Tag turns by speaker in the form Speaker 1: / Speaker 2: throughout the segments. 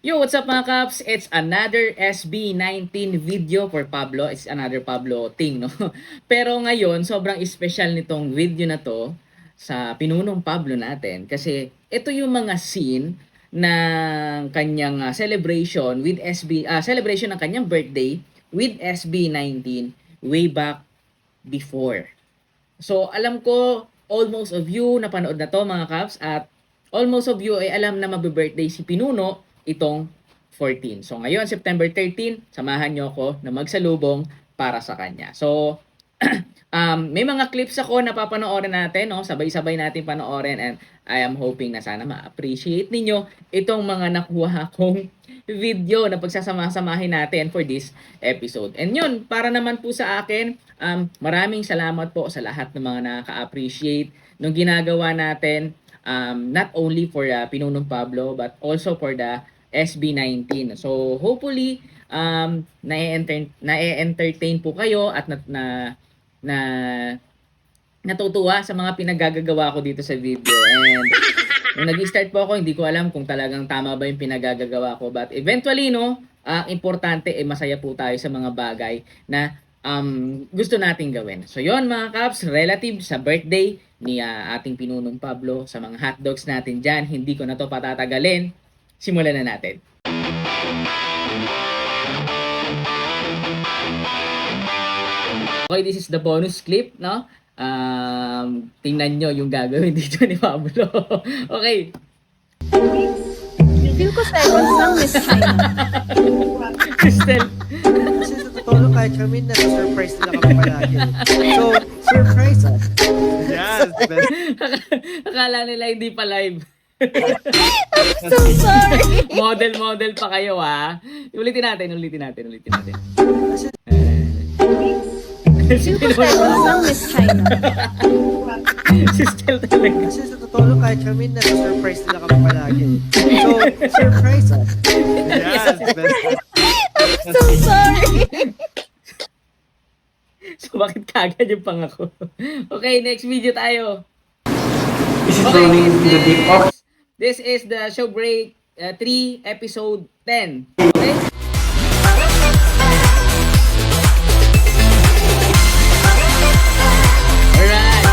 Speaker 1: Yo, what's up mga Kaps? It's another SB19 video for Pablo. It's another Pablo thing, no? Pero ngayon, sobrang special nitong video na to sa pinunong Pablo natin. Kasi ito yung mga scene ng kanyang celebration with celebration ng kanyang birthday with SB19 way back before. So, alam ko, almost of you napanood na to mga Kaps at almost of you ay alam na mabe-birthday si Pinuno itong 14. So ngayon, September 13, samahan nyo ako na magsalubong para sa kanya. So, may mga clips ako na papanoorin natin, no? Sabay-sabay natin panoorin and I am hoping na sana ma-appreciate ninyo itong mga nakuha kong video na pagsasama-samahin natin for this episode. And yun, para naman po sa akin, maraming salamat po sa lahat ng mga nakaka-appreciate nung ginagawa natin, not only for Pinunong Pablo but also for the SB19. So hopefully na-entertain po kayo at natutuwa sa mga pinagagagawa ko dito sa video. And nung nag-start po ako, hindi ko alam kung talagang tama ba yung pinagagagawa ko. But eventually, no, importante masaya po tayo sa mga bagay na gusto nating gawin. So yon mga Kaps, relative sa birthday ni ating Pinunong Pablo, sa mga hotdogs natin dyan, hindi ko na to patatagalin. Simulan na natin. Okay, this is the bonus clip, no? Tingnan nyo yung gagawin dito ni Pablo. Okay.
Speaker 2: Feel ko seconds lang, Miss China.
Speaker 1: Crystal.
Speaker 3: Kasi sa totoo lang, kahit kami nasa-surprise nila kami palagi. So, surprise us. Yes, best.
Speaker 1: Akala nila hindi pa live.
Speaker 2: So sorry.
Speaker 1: Model pa kayo, ha? Ulitin natin.
Speaker 2: Feel ko seconds lang, Miss China.
Speaker 1: Crystal talaga.
Speaker 3: Kasi sa totoo lang, kahit kami nasa-surprise nila kami palagi. So, surprise us. Yes, best.
Speaker 2: So sorry.
Speaker 1: So, bakit kagad yung pangako? Okay, next video tayo.
Speaker 4: This is rolling into the deep off.
Speaker 1: This is the Show Break 3 episode 10. Okay? Alright.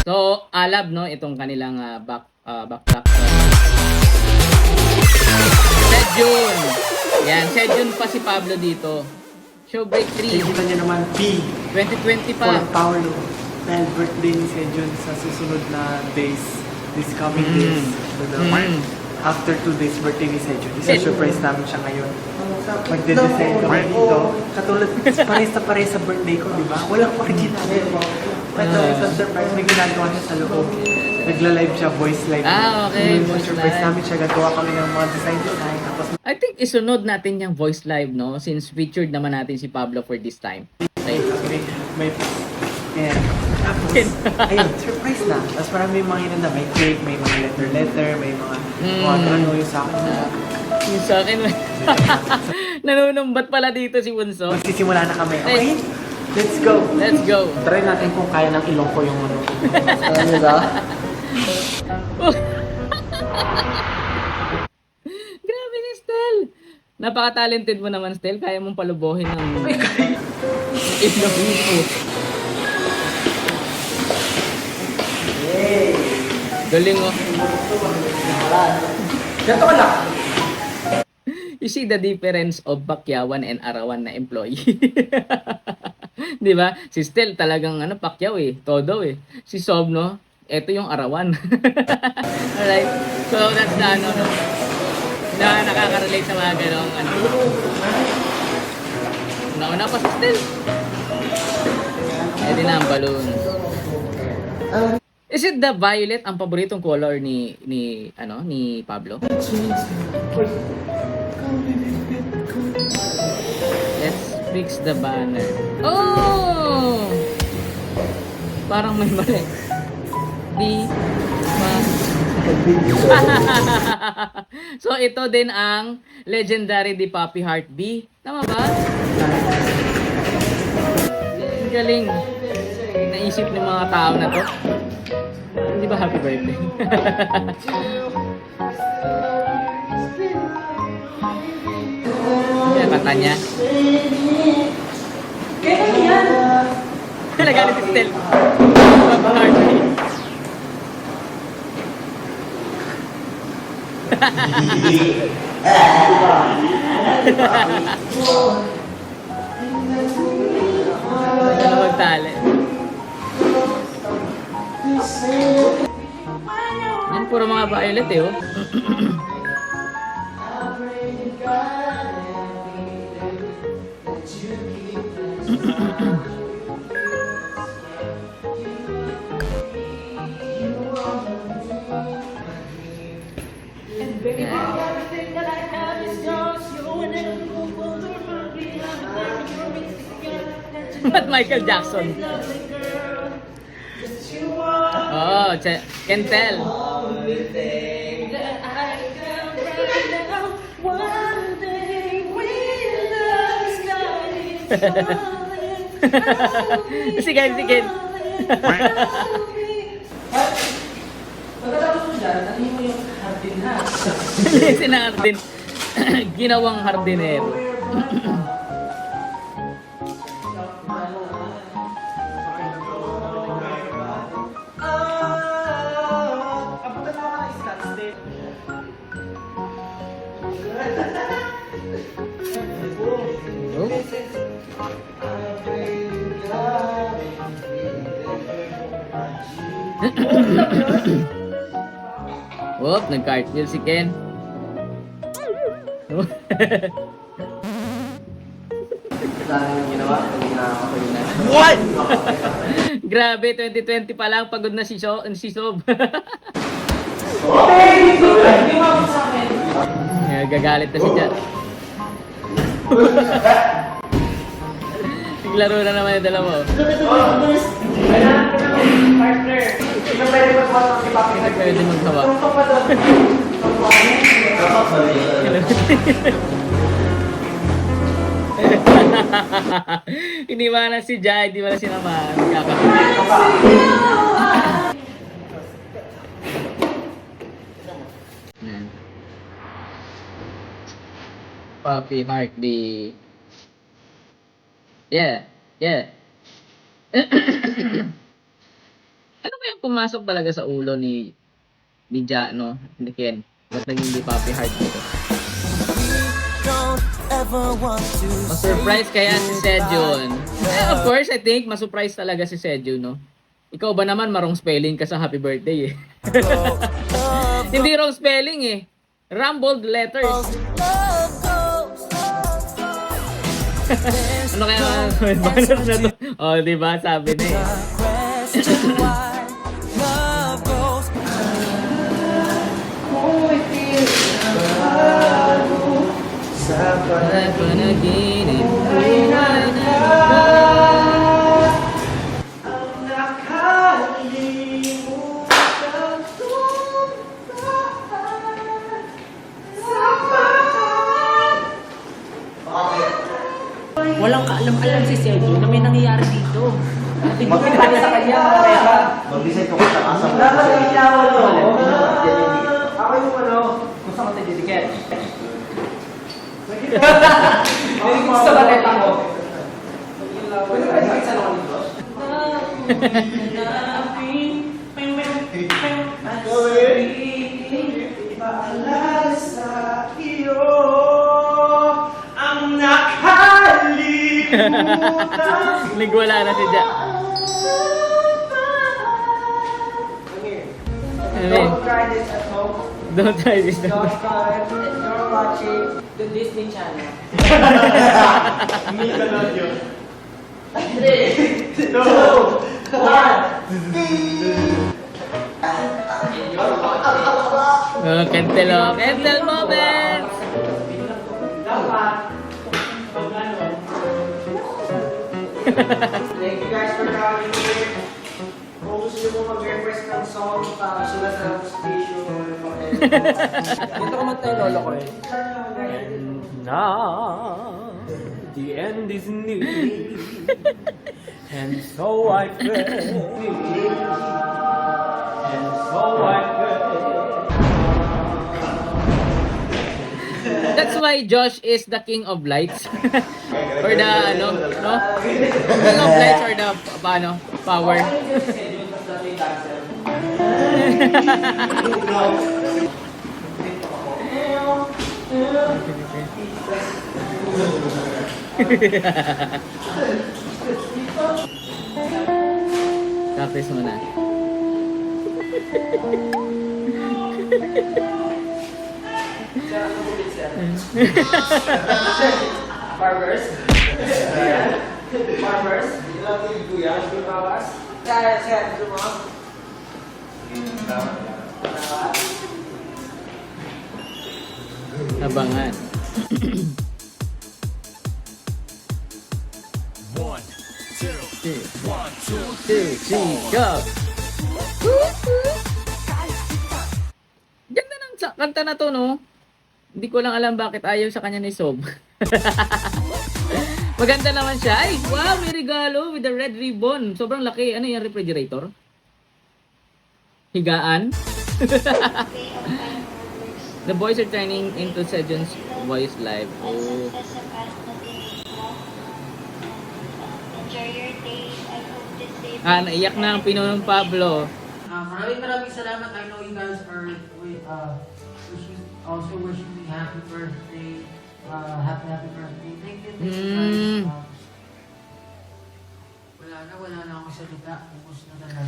Speaker 1: So, alab, no? Itong kanilang backpack. Sejun. Yan, Sejun pa si Pablo dito. Show Break 3.
Speaker 4: Kita niyo naman, P
Speaker 1: 2020
Speaker 4: for
Speaker 1: pa.
Speaker 4: Paolo. Dahil birthday ni Sejun sa susunod na days, this coming days. So, after 2 days, birthday ni Sejun. Isa-surprise namin siya ngayon. Magde-design kami dito. Katulad, pares sa birthday ko, di ba? Walang original. Ito, isang surprise. May ginagawa siya sa loob. Nagla-live siya, voice live.
Speaker 1: Okay, voice
Speaker 4: surprise
Speaker 1: live.
Speaker 4: namin siya. Gagawa kami ng mga design. Tapos,
Speaker 1: I think isunod natin yung voice live, no? Since featured naman natin si Pablo for this time. Okay.
Speaker 4: may ayan. Tapos, ayun, surprise na. Tapos marami mga yun na may cake, may mga letter, may mga ano yung sa akin na.
Speaker 1: Yung sa akin, nanunumbat pala dito si Bunso.
Speaker 4: Magsisimula na kami. Okay? Let's go!
Speaker 1: Let's go.
Speaker 4: Try natin kung kaya ng ilong ko yung ano.
Speaker 1: Grabe ni Stel. Napaka-talented mo naman, Stel. Kaya mong palubohin ng ilong mo. Galing mo.
Speaker 4: Ganito ka lang.
Speaker 1: You see the difference of Pacquiawan and Arawan na employee. Di ba? Si Stel talagang Pacquiao todo Si Sob, no? Ito yung Arawan. Alright. So that's the na nakaka-relate sa mga ganong Nauna pa si Stel. Edi na ang balloon. Is it the violet ang paboritong color ni Pablo? Let's fix the banner. Oh! Parang may mali. So ito din ang legendary Di Papi Heart B. Tama ba? Galing. Naisip ng mga tao na to. Di ba happy birthday? mata niya. Nagalit si Stel. Ano magtali? Yan, puro mga violet eh, oh. Ba't Michael Jackson? Oh, can tell. Sige, sige. Si Hardin. Ginawang hardinero. Whoop, nag-cartwheel si Ken.
Speaker 3: What?
Speaker 1: Grabe, 2020 pa lang, pagod na si Sob. Gagalit na si Jan. Naglaro na naman yung dalawa.
Speaker 4: Partner, ikaw pwede magpasok si Papi.
Speaker 1: Pwede maghawa. Iniwanan si Jai, di wala sinamahan. Papi Mark B. Yeah, yeah. Ano ba yung pumasok talaga sa ulo ni Ja, no? Ni Ken. Ba't naging di Papi Heart dito? Mas-surprise kaya si Sejun. Of course, I think mas-surprise talaga si Sejun, no? Ikaw ba naman marong spelling ka sa happy birthday eh? Hindi wrong spelling eh. Rumbled letters. Ano kaya banner na to? Oh, di ba? Sabi na eh. Sa panaginip ay
Speaker 4: ang nakalimutan
Speaker 2: Walang kaalam-alam si Sergio na may nangyayari dito.
Speaker 4: Magpapali sa kanya, mamaya.
Speaker 5: Mag-decide ko kung saan mo.
Speaker 4: Dapat yung ilawan mo. Ako yung ano, gusto ko tayo didikit. Gusto ba tayo tango? Pwede ba dikit sa naman dito? Paalala sa iyo ang nakalimutan.
Speaker 1: Nagwala na si Ja.
Speaker 4: Don't try this at home.
Speaker 1: Don't try this.
Speaker 4: Don't try it. You're watching the Disney Channel. Nickelodeon. 3, 2, 1.
Speaker 1: Kentel, Kentel moments!
Speaker 4: Dapat. Thank you guys for coming here. Kung gusto nyo mag-request ng song, sulat na lang sa station.
Speaker 3: Dito ko matay lolo ko eh. Now, the end is near. And so I pray. And so I pray.
Speaker 1: That's why Josh is the king of lights? Or the, ano, no? King of lights or the, paano, power? Practice muna.
Speaker 5: Barbers. Barbers.
Speaker 1: Abangan. One, two, three, go! Ganda ng kanta na to, no? Hindi ko lang alam bakit ayaw sa kanya ni Sob. Maganda naman siya. Ay, wow, may regalo with the red ribbon. Sobrang laki. Ano yung refrigerator? Higaan? The boys are turning into Sejun's voice live. Oh. Naiyak na ang pinunong Pablo.
Speaker 6: Maraming salamat. I know you guys are also wishing me happy birthday. Happy birthday. Thank you. Guys. Wala na akong salita. Ubus na talaga.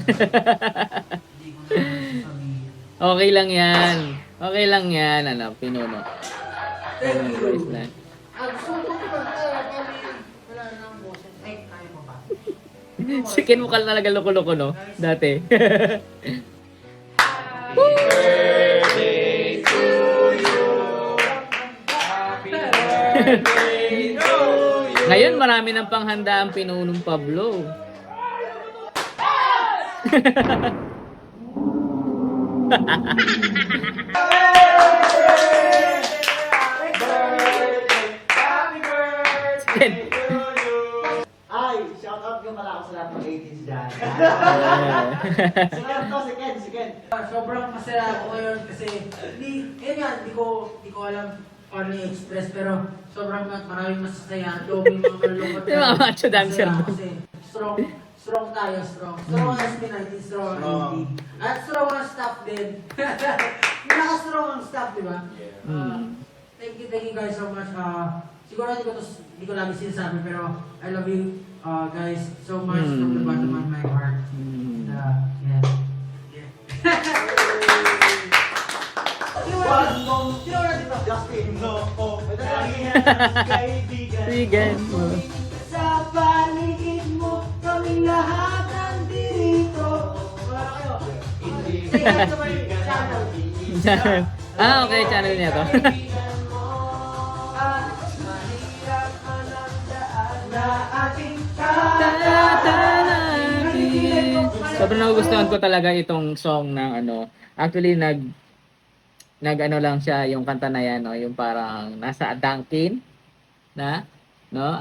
Speaker 6: Hindi ko na sasabihin.
Speaker 1: Okay lang yan. Okay lang yan. Ano, pinuno.
Speaker 6: Thank you.
Speaker 1: Voice lang.
Speaker 6: Gusto ko wala na akong boses. Ay, kaya mo pa.
Speaker 1: Si Ken mukha talaga loko-loko, no? Dati. Ngayon, marami ng panghanda ang pinunong Pablo. Ken.
Speaker 5: Ay, shout out yung pala ako sa lahat ng 80s dyan. Si Ken.
Speaker 6: Sobrang masaya ako ngayon kasi hindi ko alam paano i-express pero sobrang maraming masasaya. Doble mga malulungkot.
Speaker 1: Yung mga macho dancer
Speaker 6: Masaya
Speaker 1: doon.
Speaker 6: kasi strong tayo, strong. Strong ang SB19, strong ang 80. At strong ang staff din. Naka-strong ang staff, di ba? Thank you guys so much. Siguro hindi ko lagi sinasabi pero I love you guys so much from the bottom of my heart. And, yeah.
Speaker 5: Justin, no.
Speaker 1: Vegan.
Speaker 6: Sa paligid mo, kaming lahat nandito. Wala kayo. Say hi to my channel.
Speaker 1: Okay, channel niya to. Sobrang nagugustuhan ko talaga itong song ng ano. Actually nag ano lang siya yung kanta na yan, no, yung parang nasa Dunkin na, no?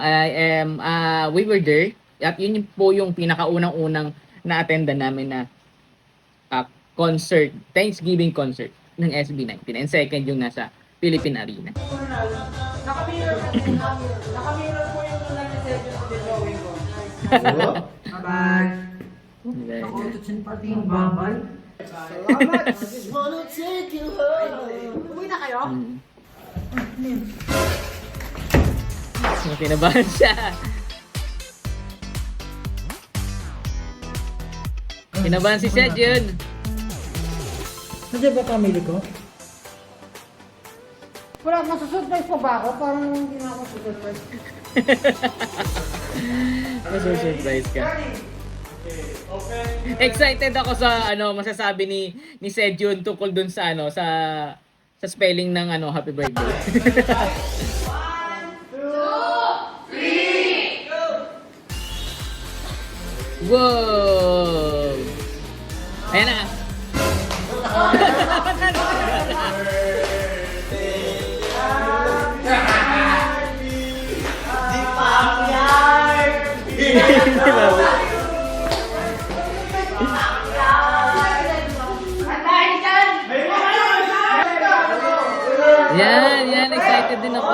Speaker 1: We were there at yun po yung pinakaunang-unang na-attendan namin na concert, Thanksgiving concert ng SB19 and second yung nasa Philippine Arena.
Speaker 6: Nakamirror po yung nuna ni Sergio sa drawing ko. Bye-bye. Nakutusin pati yung babay.
Speaker 5: Salamat! I just wanna take you home.
Speaker 6: Uwi na kayo?
Speaker 1: Kinabahan siya. Kinabahan si Sejun.
Speaker 6: Nandiyan ba family ko? Wala, masusurprise pa ba ako? Parang hindi na ako susurprise.
Speaker 1: Masusurprise ka. Excited ako sa ano masasabi ni Sejun tungkol dun sa ano sa spelling ng ano happy birthday. 1, 2, 3, go! Wow! Ayan na. Yan, excited din ako.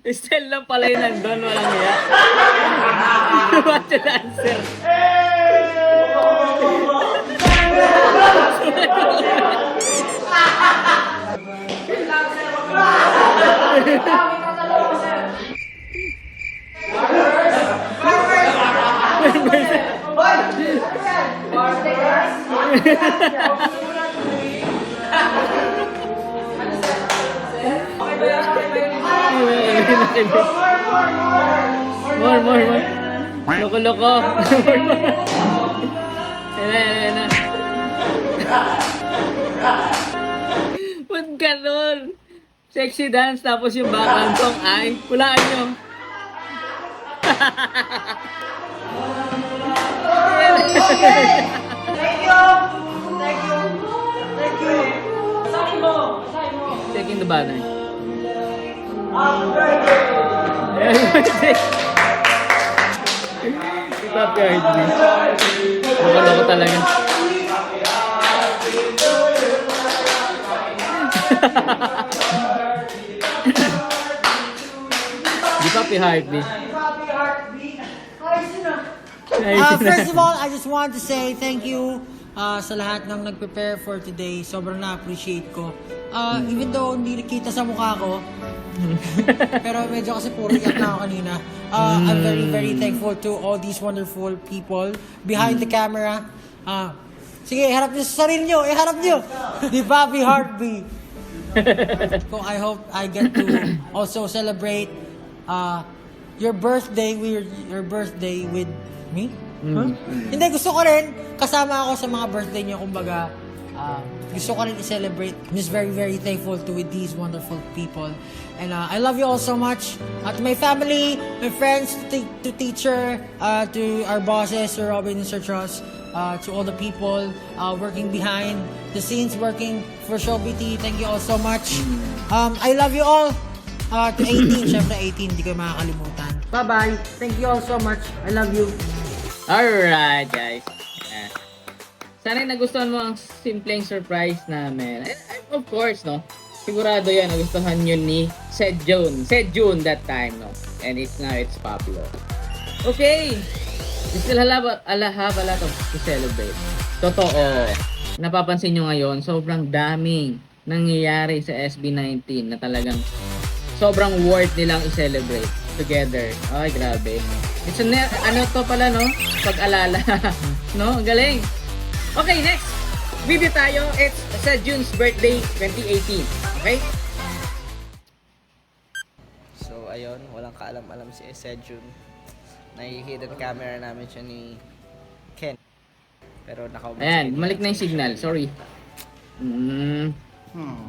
Speaker 1: Estelle lang pala yun nandun, walang hiya. What's the answer? More. Loko. Yan na. Ba't ganun? Sexy dance tapos yung background song ay hulaan nyo. Checking the banner. Happy birthday. Loko talaga. Di Happy Heartbeat.
Speaker 6: First of all, I just want to say thank you sa lahat ng nag-prepare for today. Sobrang na-appreciate ko. Even though hindi nakita sa mukha ko, pero medyo kasi puro iyak na ako kanina. I'm very thankful to all these wonderful people behind the camera. Sige, iharap niyo sa sarili niyo. Iharap niyo. The Happy Heartbeat. So I hope I get to also celebrate your birthday with me. Huh? Hindi, gusto ko rin kasama ako sa mga birthday niyo. Kumbaga, gusto ko rin i-celebrate. I'm just very thankful to with these wonderful people. And I love you all so much. To my family, my friends, to teacher, to our bosses, Sir Robin and Sir Truss, to all the people working behind the scenes, working for ShowBT. Thank you all so much. I love you all. To 18, syempre 18, hindi ko makakalimutan. Bye-bye. Thank you all so much. I love you.
Speaker 1: Alright, guys. Yeah. Sana nagustuhan mo ang simpleng surprise namin. And of course, no? Sigurado yan, nagustuhan yun ni Sed June that time, no? And now it's Pablo. Okay. We still have a lot of to celebrate. Totoo. Napapansin nyo ngayon, sobrang daming nangyayari sa SB19 na talagang sobrang worth nilang i-celebrate together. Ay, grabe. It's ano to pala, no? Pag-alala. No? Ang galing. Okay, next. Video tayo. It's sa June's birthday 2018. Okay?
Speaker 3: So, ayun, walang kaalam-alam si Sejun. Nai-hidden camera namin siya ni Ken. Pero nakaubos.
Speaker 1: Ayan, bumalik na yung signal. Sorry.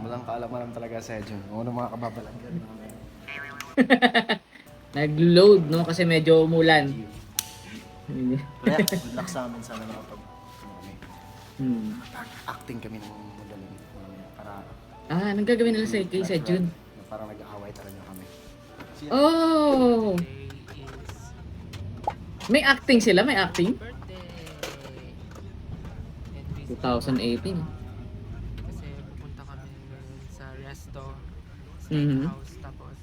Speaker 7: Walang kaalam-alam talaga sa Sejun. Ano mga kababalanggan namin.
Speaker 1: Nag-load, no? Kasi medyo umulan.
Speaker 7: Kaya, good luck sa amin sana nakapag acting kami ng magaling para
Speaker 1: Anong gagawin nila kay June?
Speaker 7: parang nag-aaway talaga kami.
Speaker 1: Oh! May acting sila? May acting? 2018.
Speaker 8: Kasi pupunta kami sa resto,
Speaker 1: Mhm.
Speaker 8: steakhouse, tapos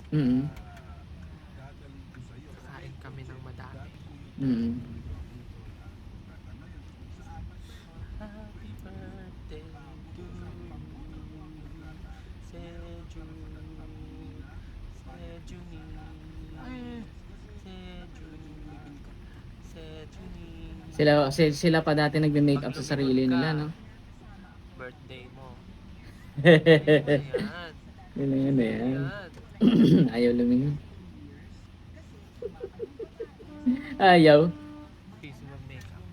Speaker 8: kain kami ng madami. Happy birthday to
Speaker 1: Sila pa dati nagme-make up sa sarili nila, no?
Speaker 8: birthday mo.
Speaker 1: Yan. Ayaw lumingon. Ayaw.
Speaker 8: Piece of makeup.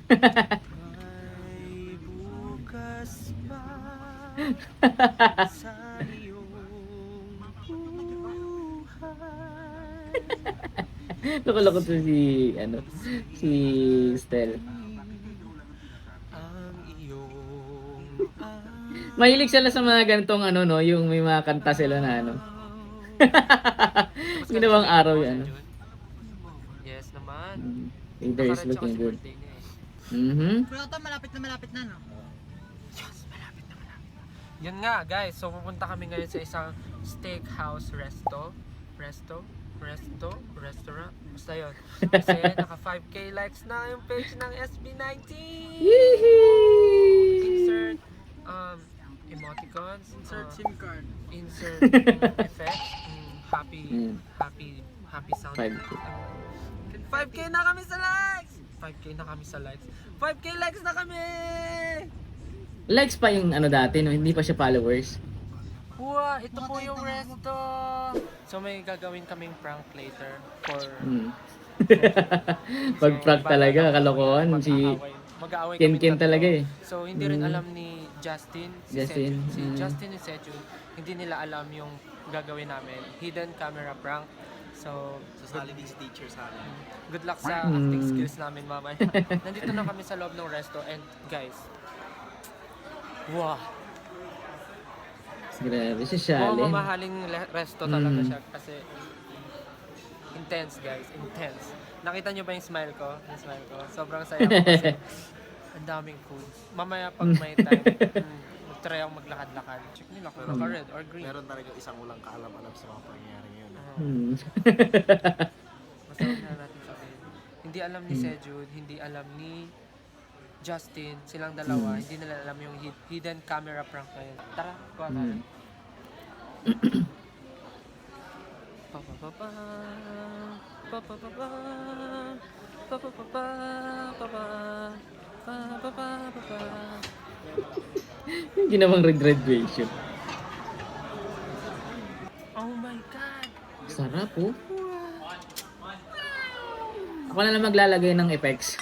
Speaker 3: May bukas pa sa iyong buhay.
Speaker 1: Loko-loko to si Stel.
Speaker 3: Ang iyong
Speaker 1: Mahilig sila sa mga ganitong no, yung may mga kanta sila na Ginawang araw yan.
Speaker 8: naman.
Speaker 1: Leader is
Speaker 8: Nakaretso
Speaker 1: looking
Speaker 8: kasi
Speaker 1: good.
Speaker 8: birthday niya eh.
Speaker 1: Mhm.
Speaker 6: Pero ito, malapit na, no?
Speaker 8: Yes, malapit na malapit. Yun nga guys, so pupunta kami ngayon sa isang steakhouse restaurant. Basta yun. Kasi naka 5k likes na yung page ng SB19. Insert emoticons. Insert SIM card. Insert effects. Happy sound.
Speaker 1: 5K.
Speaker 8: 5k na kami sa likes! 5k na kami sa likes. 5k likes na kami!
Speaker 1: Likes pa yung ano dati, no? Hindi pa siya followers.
Speaker 8: Wow, ito po yung resto. So may gagawin kaming prank later for
Speaker 1: Pag-prank talaga, kalokohan. Si
Speaker 8: mag-aaway
Speaker 1: Ken
Speaker 8: tatlo.
Speaker 1: talaga eh.
Speaker 8: So hindi rin alam ni Justin,
Speaker 1: Justin,
Speaker 8: Justin and Sejun, hindi nila alam yung gagawin namin. Hidden camera prank. So,
Speaker 3: Sasali din si teacher sa amin.
Speaker 8: good luck sa acting skills namin mamaya. Nandito na kami sa loob ng resto and guys, wow!
Speaker 1: Grabe siya, Shalen.
Speaker 8: Mamahaling resto talaga siya kasi intense guys, intense. Nakita nyo ba yung smile ko? Yung smile ko. Sobrang saya ko kasi ang daming food. Mamaya pag may time, mag-try akong maglakad-lakad. Check nila kung naka-red or green.
Speaker 3: Meron talaga isang walang kaalam-alam sa mga pangyayari ngayon.
Speaker 8: Basta huwag na natin sabihin. Hindi alam ni Sejun, hindi alam ni Justin, silang dalawa, hindi nila alam yung hidden camera prank na yun. Tara, kuha tayo. Pa-pa-pa-pa, pa-pa-pa-pa, pa-pa-pa-pa, pa-pa-pa-pa.
Speaker 1: Yung ginawang graduation.
Speaker 8: Oh my God!
Speaker 1: Sarap oh. Ako na lang maglalagay ng effects.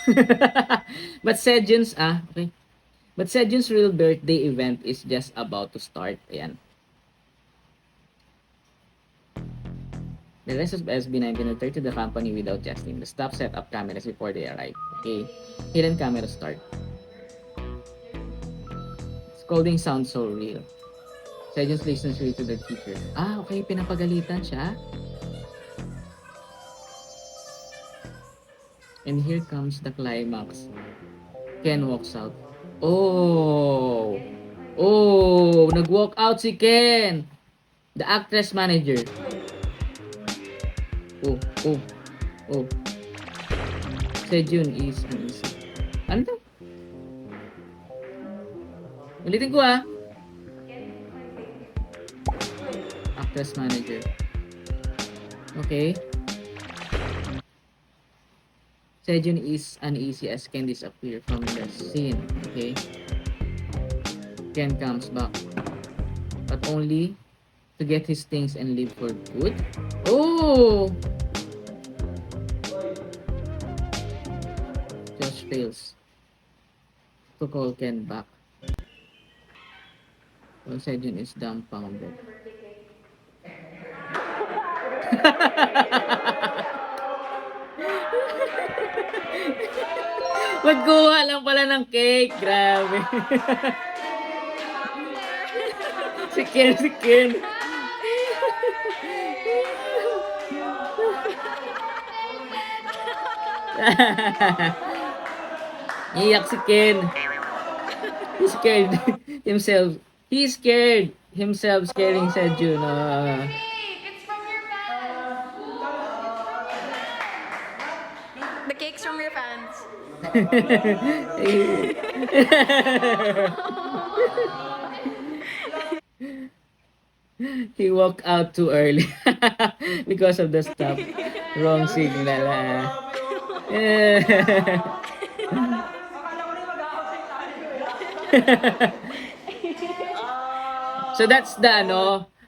Speaker 1: But Sejun's okay. But Sejun's real birthday event is just about to start. Ayan. The rest of SB19 returned to the company without Justin. The staff set up cameras before they arrived. Okay. Hidden camera start. Scolding sounds so real. Sejun's listens really to the teacher. Okay. Pinapagalitan siya. And here comes the climax. Ken walks out. Oh! Nag-walk out si Ken! The actress manager. Oh. Sejun is uneasy. Ano to? Ulitin ko Actress manager. Okay. Sejun is uneasy as Ken disappears from the scene. Okay. Ken comes back. But only to get his things and leave for good. Oh! Josh fails to call Ken back. Well, Sejun is dumbfounded. Magkuha lang pala ng cake. Grabe. si Ken. Iyak si Ken. He's scared himself. He's scared himself, scaring Sejun.
Speaker 2: It's from your fans. The cake's from your fans.
Speaker 1: He walked out too early because of the stop. Wrong signal. So that's the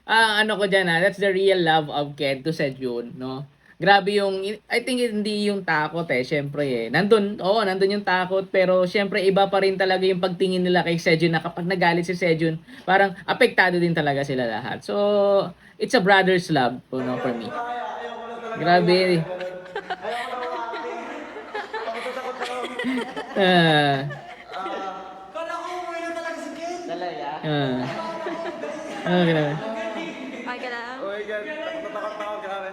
Speaker 1: that's the real love of Ken to Sejun, no? Grabe I think hindi yung takot syempre nandun yung takot, pero syempre iba pa rin talaga yung pagtingin nila kay Sejun na kapag nagalit si Sejun, parang apektado din talaga sila lahat. So, it's a brother's love, for me. Grabe. Grabe.
Speaker 2: Okay ka lang?
Speaker 3: Oh my God, tatakot na ako, grabe.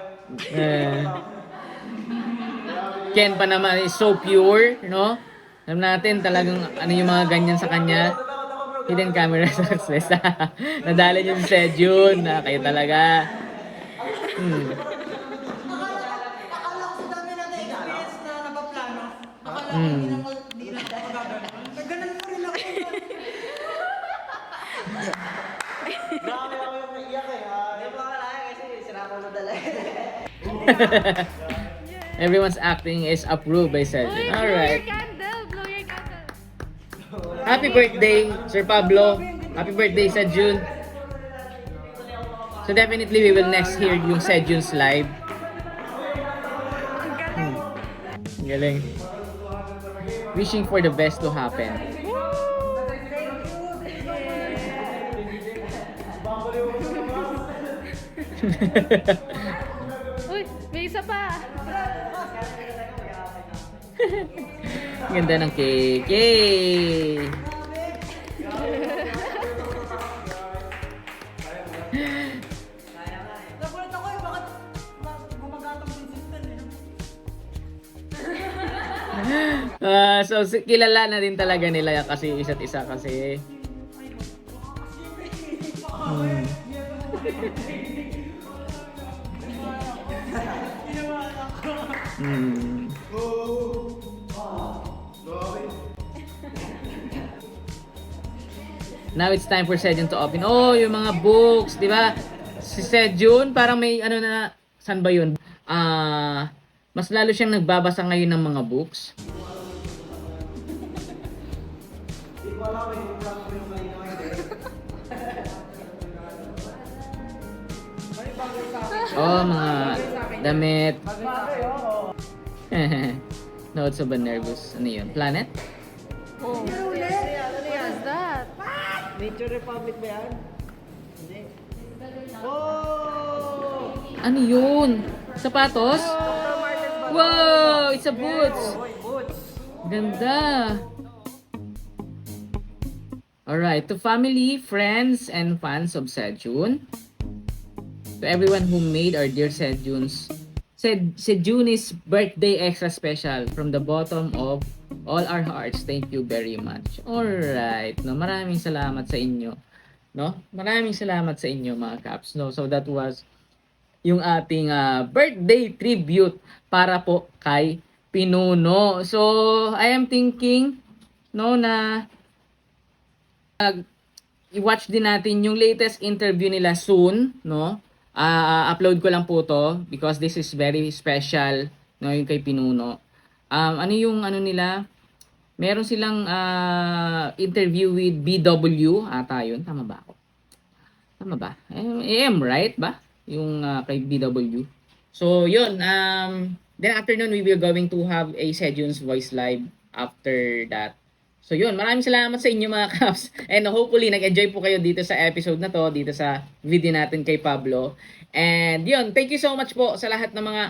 Speaker 1: Ken pa naman is so pure, no? Alam natin talagang ano yung mga ganyan sa kanya. Hidden camera success. Nadali yung si Sejun na kayo talaga.
Speaker 6: Akala ko sa dami natin experience na napaplano. Akala ko hindi na magagano. Nagganan mo rin ako.
Speaker 5: Grabe ako yung naiyak eh. Hindi pa wala kasi sinapa mo dala.
Speaker 1: Everyone's acting is approved by Sejun. Alright.
Speaker 2: Blow your candle.
Speaker 1: Happy birthday, Sir Pablo. Happy birthday, Sejun. So definitely we will next hear yung Sejun's live. Galing. Wishing for the best to happen.
Speaker 2: Uy, may isa pa.
Speaker 1: Ganda ng cake. Yay!
Speaker 6: Nagulat ako bakit gumagatang din system
Speaker 1: Kilala na din talaga nila kasi isa't isa kasi. Hmm. Now it's time for Sejun to open. Oh, yung mga books, di ba? Si Sejun, parang may ano na, saan ba yun? Mas lalo siyang nagbabasa ngayon ng mga books. Oh, mga damit. Notes of a Nervous. Ano yun? Planet?
Speaker 2: Oh. What is that?
Speaker 5: Nature Republic ba yan? Hindi. Oh!
Speaker 1: Ano yun? Sapatos? Wow! It's a boots! Ganda! Alright, to family, friends, and fans of Sejun, to everyone who made our dear Sejun's birthday extra special from the bottom of all our hearts, thank you very much. Alright, no, maraming salamat sa inyo. No? Maraming salamat sa inyo mga Caps. No? So that was yung ating birthday tribute para po kay Pinuno. So I am thinking no na i-watch din natin yung latest interview nila soon, no? Upload ko lang po to because this is very special, no, yung kay Pinuno. Ano yung ano nila? Meron silang interview with BW ata yun. Tama ba ako? Tama ba? AM, right ba? Yung kay BW. So, yun. Then afternoon, we will going to have a Sejun's Voice Live after that. So, yun. Maraming salamat sa inyo mga Caps. And hopefully, nag-enjoy po kayo dito sa episode na to, dito sa video natin kay Pablo. And yun, thank you so much po sa lahat ng mga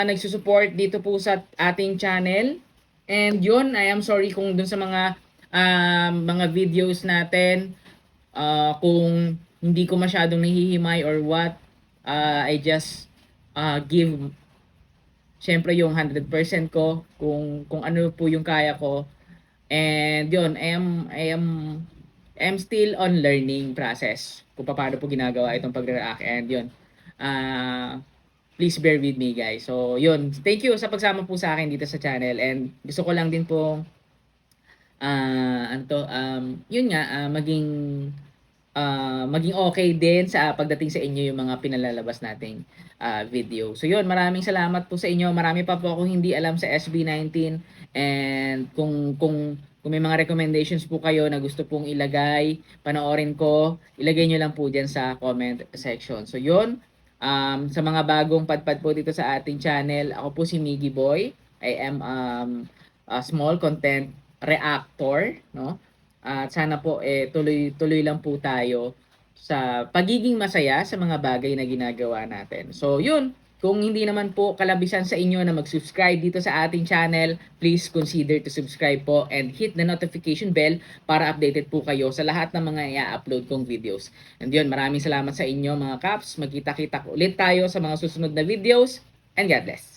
Speaker 1: nagsusupport dito po sa ating channel. And yun, I am sorry kung dun sa mga videos natin, kung hindi ko masyadong nahihimay or what, I just give syempre yung 100% ko kung ano po yung kaya ko. And yun, I am still on learning process kung paano po ginagawa itong pag-react. And yun, please bear with me guys. So yun, thank you sa pagsama po sa akin dito sa channel. And gusto ko lang din po yun nga, maging okay din sa pagdating sa inyo yung mga pinalalabas nating video. So yun, maraming salamat po sa inyo. Marami pa po akong hindi alam sa SB19. And kung may mga recommendations po kayo na gusto pong ilagay, panoorin ko, ilagay nyo lang po dyan sa comment section. So yun, sa mga bagong padpad po dito sa ating channel, ako po si Miggy Boy. I am a small content reactor, no? At sana po tuloy lang po tayo sa pagiging masaya sa mga bagay na ginagawa natin. So yun, kung hindi naman po kalabisan sa inyo na mag-subscribe dito sa ating channel, please consider to subscribe po and hit the notification bell para updated po kayo sa lahat ng mga i-upload kong videos. And yun, maraming salamat sa inyo mga Caps. Magkita-kita ulit tayo sa mga susunod na videos and God bless.